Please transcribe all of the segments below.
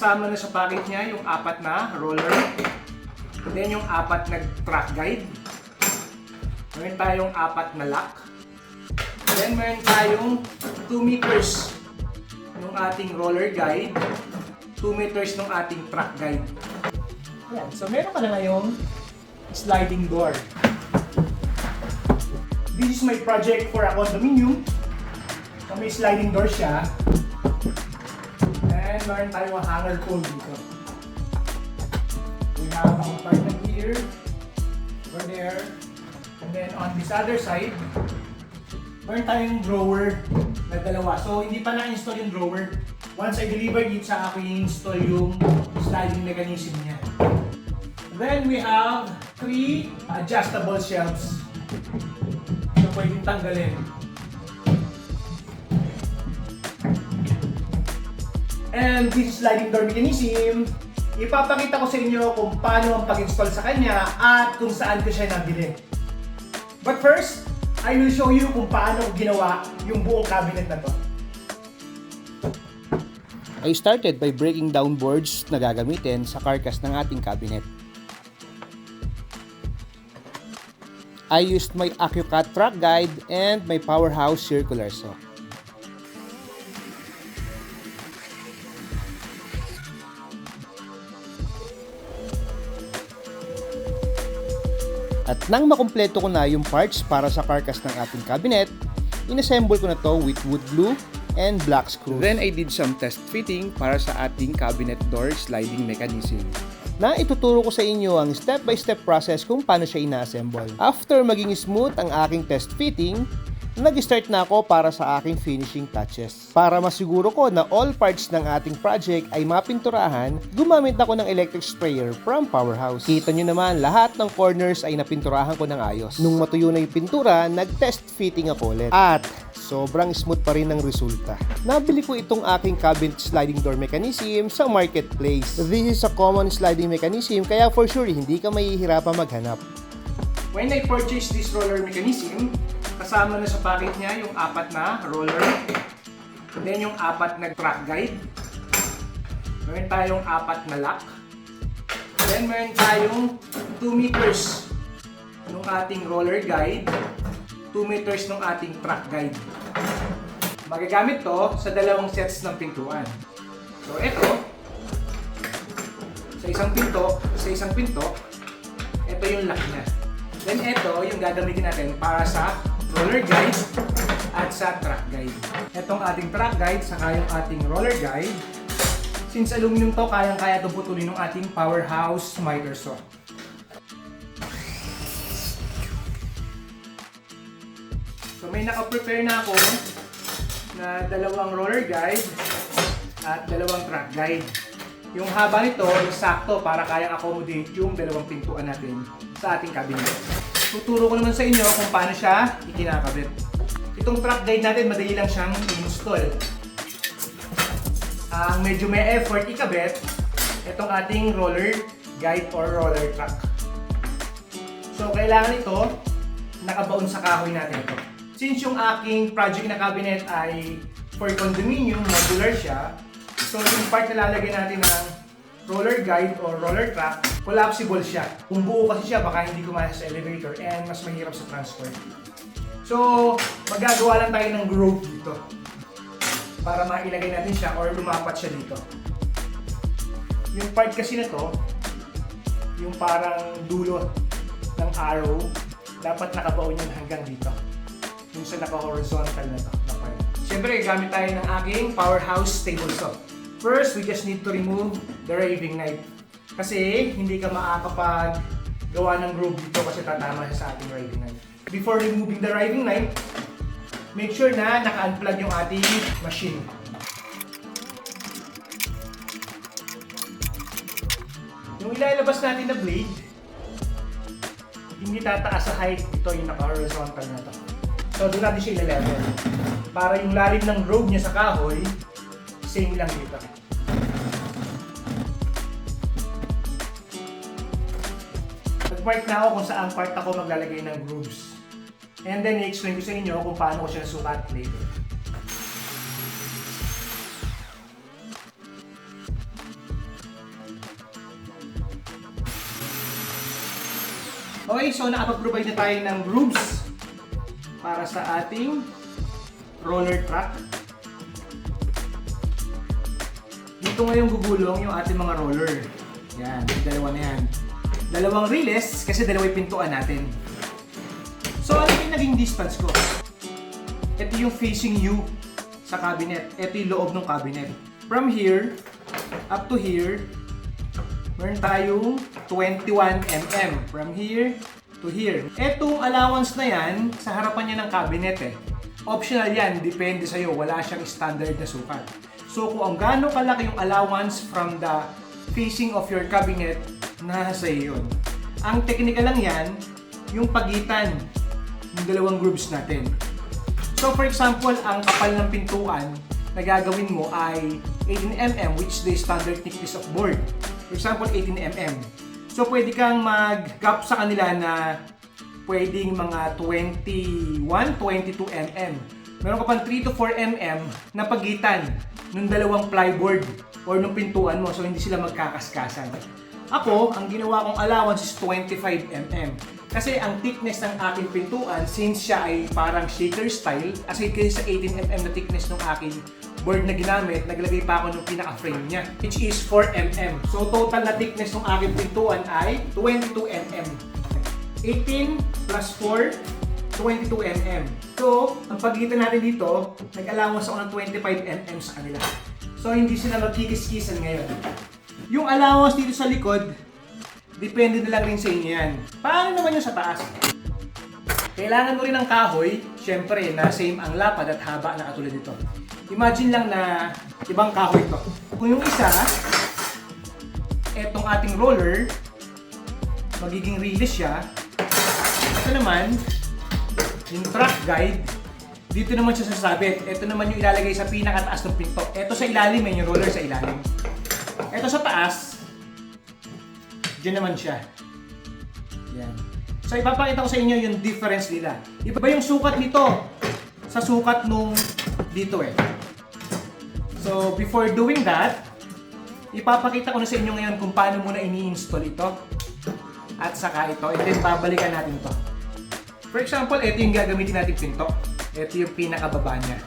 kasama na sa package niya yung 4 na roller, then yung 4 na track guide, meron tayong 4 na lock, then meron tayong 2 meters ng ating roller guide, 2 meters ng ating track guide. Ayan. So meron ka na ngayong sliding door. This is my project for a condominium. So may sliding door siya. And meron tayong hanger pole dito. We have a compartment here, over there, and then on this other side, meron tayong drawer na dalawa. So hindi pa na-install yung drawer. Once I deliver it, sa ako i-install yung sliding mechanism niya. Then we have 3 adjustable shelves. So pwedeng tanggalin. And this sliding door mechanism, ipapakita ko sa inyo kung paano ang pag-install sa kanya at kung saan ko siya nabili. But first, I will show you kung paano ko ginawa yung buong cabinet na to. I started by breaking down boards na gagamitin sa carcass ng ating cabinet. I used my AccuCut track guide and my Powerhouse circular saw. At nang makumpleto ko na yung parts para sa carcass ng ating cabinet, inassemble ko na to with wood glue and black screws. Then I did some test fitting para sa ating cabinet door sliding mechanism. Na ituturo ko sa inyo ang step-by-step process kung paano siya ina-assemble. After maging smooth ang aking test fitting, nag-start na ako para sa aking finishing touches. Para masiguro ko na all parts ng ating project ay mapinturahan, gumamit ako ng electric sprayer from Powerhouse. Kita nyo naman, lahat ng corners ay napinturahan ko ng ayos. Nung matuyo na yung pintura, nag-test fitting ako ulit. At sobrang smooth pa rin ang resulta. Nabili ko itong aking cabinet sliding door mechanism sa marketplace. This is a common sliding mechanism, kaya for sure hindi ka mahihirapan maghanap. When I purchased this roller mechanism, kasama na sa package niya yung 4 na roller, then yung 4 na track guide, meron tayong 4 na lock, then meron tayong 2 meters ng ating roller guide, 2 meters ng ating track guide. Magagamit to sa dalawang sets ng pintuan. So ito, sa isang pinto, ito yung lock niya. Then ito yung gagamitin natin para sa roller guide at sa track guide. Itong ating track guide saka yung ating roller guide. Since aluminum to, kayang-kaya itong putulin ng ating Powerhouse miter saw. So may naka-prepare na ako na dalawang roller guide at dalawang track guide. Yung haba nito ay sakto para kayang accommodate yung dalawang pintuan natin sa ating cabinet. Tuturo ko naman sa inyo kung paano siya ikinakabit. Itong track guide natin, madali lang siyang i-install. Ang medyo may effort ikabit, itong ating roller guide or roller track. So kailangan ito nakabaon sa kahoy natin ito. Since yung aking project na cabinet ay for condominium, modular siya, so yung part na lalagyan natin ng roller guide or roller track, collapsible siya. Kung buo kasi siya, baka hindi kumasya sa elevator and mas mahirap sa transport. So, magagawa lang tayo ng groove dito para mailagay natin siya or lumapat siya dito. Yung part kasi na to, yung parang dulo ng arrow, dapat nakabaon yan hanggang dito. Yung sa naka-horizontal na to. Siyempre, gamit tayo ng aking Powerhouse table saw. First, we just need to remove the raving knife. Kasi hindi ka makakapag-gawa ng groove dito kasi tatama siya sa ating raving knife. Before removing the raving knife, make sure na naka-unplug yung ating machine. Yung ilalabas natin na blade, hindi tataas sa height. Ito yung naka-horizontal na to. So, doon natin siya ilalevel. Para yung lalim ng groove niya sa kahoy, same lang dito. Nag-mark na ako kung saan part ako maglalagay ng grooves. And then, i-explain ko sa inyo kung paano ko siya nasukat later. Okay, so nakapag-provide na tayo ng grooves para sa ating roller track. Dito ngayon gugulong yung ating mga roller. Yan, yung dalawa na yan. Dalawang riles kasi dalawa yung pintuan natin. So ano yung naging distance ko? Ito yung facing U sa cabinet. Ito yung loob ng cabinet. From here up to here, meron tayong 21 mm. From here to here. Etong allowance na yan, sa harapan niya ng cabinet optional yan, depende sa'yo. Wala siyang standard na sukat. So kung ang gaano kalaki yung allowance from the facing of your cabinet, nasa iyo yun. Ang technical lang yan, yung pagitan ng dalawang grooves natin. So for example, ang kapal ng pintuan na gagawin mo ay 18mm, which is the standard thickness of board. For example, 18mm. So pwede kang mag-gap sa kanila na pwedeng mga 21, 22 mm. Meron ka pang 3 to 4 mm na pagitan ng dalawang plyboard or ng pintuan mo, so hindi sila magkakaskasan. Ako, ang ginawa kong allowance is 25 mm. Kasi ang thickness ng aking pintuan, since siya ay parang shaker style, aside kasi sa 18 mm na thickness ng aking board na ginamit, naglagay pa ako ng pinaka-frame niya, which is 4 mm. So total na thickness ng aking pintuan ay 22 mm. 18 plus 4, 22 mm. So, ang pagitan natin dito, nag-allowance ako ng 25 mm sa kanila. So, hindi sila magkikis-kisan ngayon. Yung allowance dito sa likod, depende na lang rin sa inyo yan. Paano naman yung sa taas? Kailangan mo rin ng kahoy, syempre na same ang lapad at haba na katulad dito. Imagine lang na ibang kahoy to. Kung yung isa, etong ating roller, magiging release siya. Ito naman, yung track guide, dito naman siya sasabit. Ito naman yung ilalagay sa pinakataas ng pinto. Ito sa ilalim, yung roller sa ilalim. Ito sa taas, dyan naman siya. Yan. So ipapakita ko sa inyo yung difference nila. Iba yung sukat nito sa sukat nung dito So before doing that, ipapakita ko na sa inyo ngayon kung paano muna ini-install ito. At saka ito, and then babalikan natin to. For example, ito yung gagamitin natin pinto. Ito yung pinakababa niya.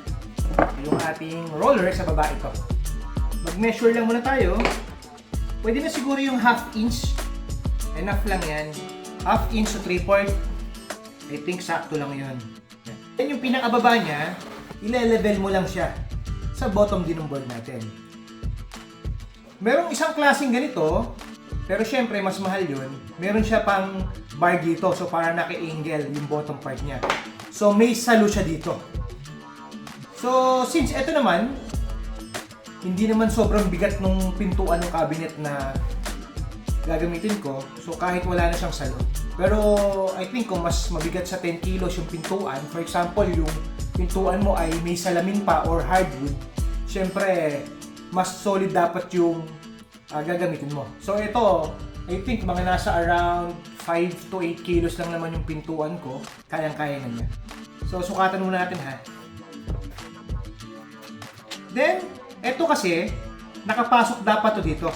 Yung ating roller sa baba ito. Mag-measure lang muna tayo. Pwede na siguro yung half inch. Enough lang yan. Half inch to 3/4. I think sakto lang yun. Yan yung pinakababa niya, ile-level mo lang siya sa bottom din ng board natin. Merong isang klaseng ganito, pero syempre mas mahal yun. Meron siya pang bar dito, so para naka-angle yung bottom part niya. So may salo siya dito. So since ito naman, hindi naman sobrang bigat nung pintuan ng cabinet na gagamitin ko, so kahit wala na siyang salo. Pero I think kung mas mabigat sa 10 kilos yung pintuan, for example yung pintuan mo ay may salamin pa or hardwood, syempre mas solid dapat yung gagamitin mo. So ito, I think mga nasa around 5 to 8 kilos lang naman yung pintuan ko, kayang-kaya na niya. So sukatan muna natin ha. Then, ito kasi, nakapasok dapat to dito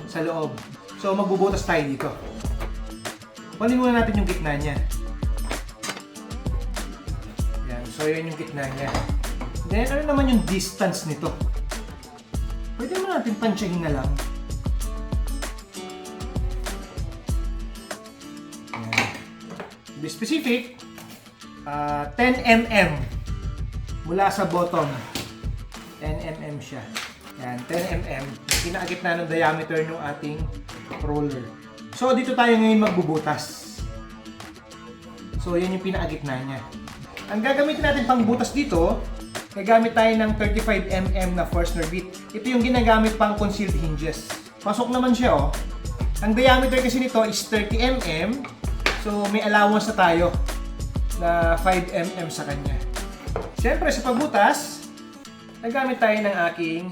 sa loob. So magbubutas tayo dito. Kunin muna natin yung gitna niya. Yan, so yan yung gitna niya. Then ano naman yung distance nito? Pwede mo natin tansyahin na lang. To be specific, 10 mm mula sa bottom. 10 mm siya. Yan, 10 mm. Pinakagitna ng diameter ng ating roller. So, dito tayo ngayon magbubutas. So, yan yung pinakagitna niya. Ang gagamitin natin pang butas dito, gagamit tayo ng 35mm na Forstner bit. Ito yung ginagamit pang concealed hinges. Pasok naman siya oh. Ang diameter kasi nito is 30mm. So, may allowance na tayo na 5mm sa kanya. Siyempre, sa pagbutas, nagamit tayo ng aking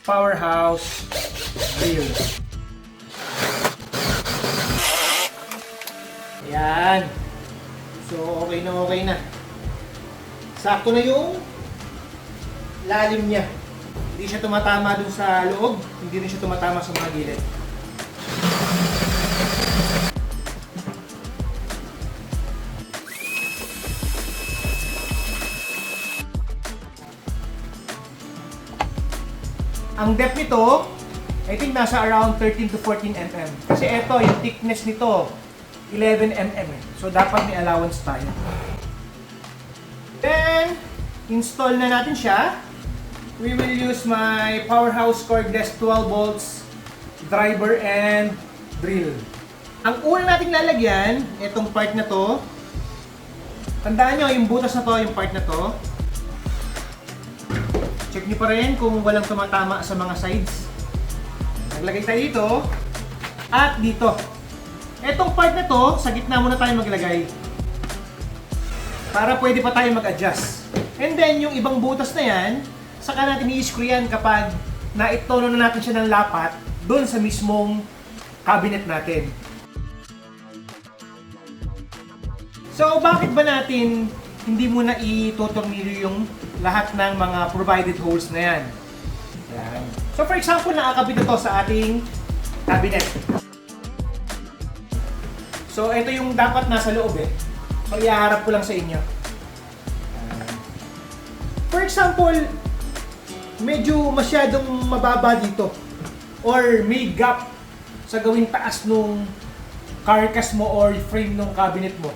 Powerhouse drill. Ayan. So, okay na. Sakto na yung lalim niya. Hindi siya tumatama dun sa loob, hindi rin siya tumatama sa mga gilid. Ang depth nito, I think nasa around 13 to 14 mm. Kasi ito, yung thickness nito, 11 mm. So dapat may allowance tayo. Then, install na natin siya. We will use my Powerhouse cordless 12 volts driver and drill. Ang una nating lalagyan, itong part na to. Tandaan nyo, yung butas na to, yung part na to. Check nyo pa rin kung walang tumatama sa mga sides. Naglagay tayo dito. At dito. Itong part na to, sa gitna muna tayo maglagay. Para pwede pa tayo mag-adjust. And then, yung ibang butas na yan, saka natin i-screw yan kapag naitono na natin siya ng lapat doon sa mismong cabinet natin. So, bakit ba natin hindi muna itutornilyo yung lahat ng mga provided holes na yan? Yan. So, for example, nakakabit na to sa ating cabinet. So, ito yung dapat nasa loob eh. So, ihaharap ko lang sa inyo. For example, medyo masyadong mababa dito. Or may gap sa gawing taas nung carcass mo or frame nung cabinet mo.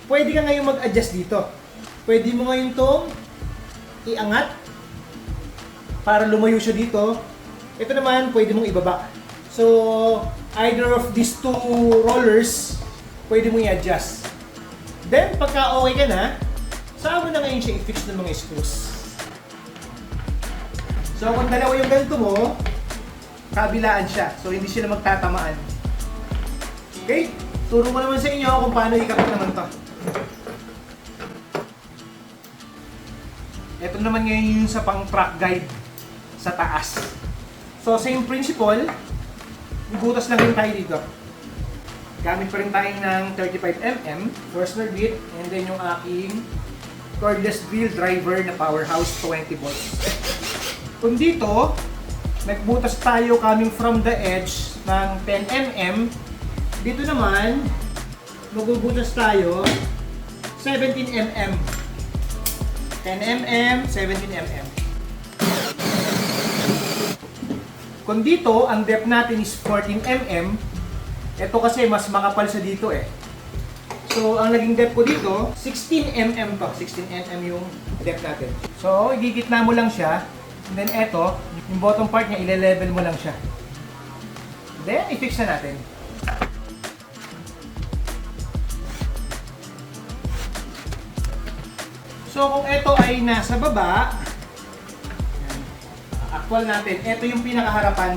Pwede ka ngayon mag-adjust dito. Pwede mo ngayon itong iangat para lumayo siya dito. Ito naman, pwede mong ibaba. So, either of these two rollers, pwede mong i-adjust. Then, pagka okay ka na, saan mo na ngayon siya i-fix ng mga screws. So, kung dalawa yung ganito mo, kabilaan siya. So, hindi sila magtatamaan. Okay? Turo ko naman sa inyo kung paano ikapit naman to. Ito naman ngayon yung sa pang-track guide sa taas. So, same principle. Butas lang rin tayo dito. Gamit pa rin tayo ng 35mm, Forstner bit, and then yung aking cordless drill driver na Powerhouse 20 volts. Kung dito, nagbutas tayo coming from the edge ng 10mm. Dito naman, magbubutas tayo 17mm. 10mm, 17mm. Kung dito, ang depth natin is 14mm. Ito kasi mas makapal sa dito eh. So, ang naging depth ko dito, 16mm to. 16mm yung depth natin. So, igigitna mo lang siya. And then eto, yung bottom part niya, ile-level mo lang siya. Then, i-fix na natin. So, kung ito ay nasa baba, actual natin, ito yung pinakaharapan.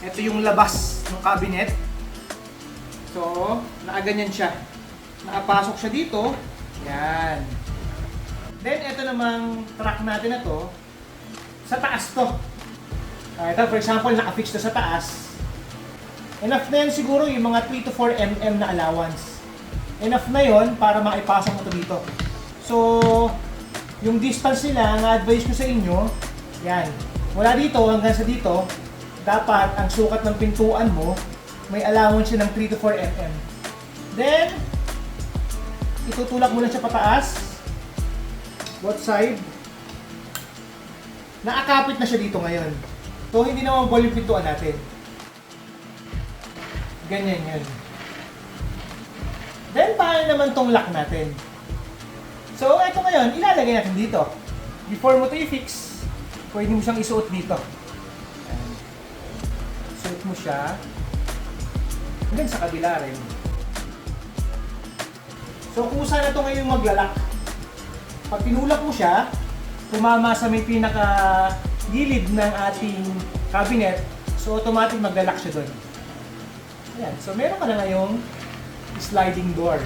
Ito yung labas ng cabinet. So, nakaganyan siya. Nakapasok siya dito. Yan. Then, ito namang track natin na to, sa taas to. Ito, for example, nakafix to sa taas. Enough na yan siguro yung mga 3 to 4 mm na allowance. Enough na yon para maipasok mo to dito. So, yung distance nila, ang advice ko sa inyo, yan. Mula dito hanggang sa dito, dapat ang sukat ng pintuan mo, may allowance siya ng 3 to 4 mm. Then, itutulak mo lang siya pataas. Both side. Nakakapit na siya dito ngayon. So, hindi naman ball yung pintuan natin. Ganyan yun. Then, paano naman tong lock natin? So, ito ngayon, ilalagay natin dito. Before mo ito i-fix, pwede mo siyang isuot dito. Ayan. Suot mo siya. Hanggang sa kabila rin. So, kung saan na ito ngayon maglalak, pag tinulak mo siya, tumama sa may pinaka-gilid ng ating cabinet, so automatic maglalak siya doon. Ayan. So, meron ka na ngayong sliding door.